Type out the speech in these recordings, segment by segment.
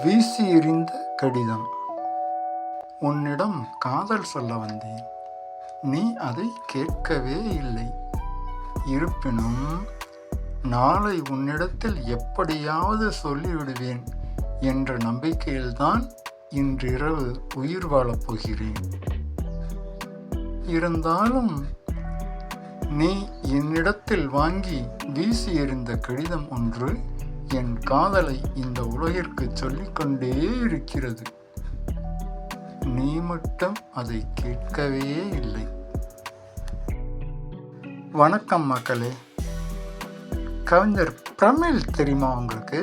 வீசி எறிந்த கடிதம். உன்னிடம் காதல் சொல்ல வந்தேன், நீ அதை கேட்கவே இல்லை. இருப்பினும் நாளை உன்னிடத்தில் எப்படியாவது சொல்லிவிடுவேன் என்ற நம்பிக்கையில்தான் இன்றிரவு உயிர் வாழப் போகிறேன். இருந்தாலும் நீ என்னிடத்தில் வாங்கி வீசி எறிந்த கடிதம் ஒன்று என் காதலை இந்த உலகிற்கு சொல்லிக்கொண்டே இருக்கிறது. நீ மட்டும் அதை கேட்கவே இல்லை. வணக்கம் மக்களே. கவிஞர் பிரமிழ் தெரியுமா உங்களுக்கு?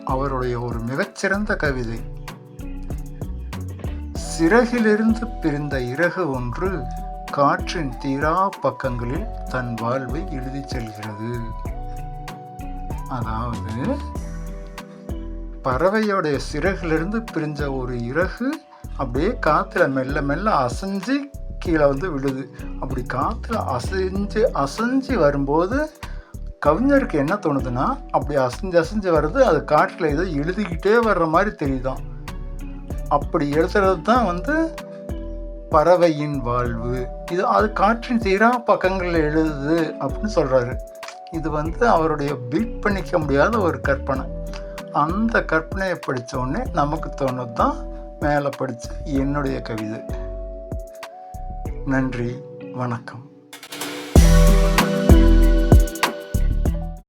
அவருடைய ஒரு மிகச்சிறந்த கவிதை, சிறகிலிருந்து பிரிந்த இறகு ஒன்று காற்றின் தீரா பக்கங்களில் தன் வாழ்வை எழுதி செல்கிறது. அதாவது பறவையோடைய சிறகிலிருந்து பிரிஞ்ச ஒரு இறகு அப்படியே காற்றுல மெல்ல மெல்ல அசைஞ்சு கீழே விழுது. அப்படி காற்றுல அசைஞ்சு வரும்போது கவிஞருக்கு என்ன தோணுதுன்னா, அப்படி அசைஞ்சு வருது, அது காற்றில் ஏதோ எழுதிக்கிட்டே வர்ற மாதிரி தெரியுதான். அப்படி எழுதுறது தான் பறவையின் வாழ்வு. அது காற்றின் தீரா பக்கங்களில் எழுதுது அப்படின்னு சொல்கிறாரு. இது அவருடைய பீட் பண்ணிக்க முடியாத ஒரு கற்பனை. அந்த கற்பனையை படித்த உடனே நமக்கு தோணுது தான் மேலே படித்த என்னுடைய கவிதை. நன்றி, வணக்கம்.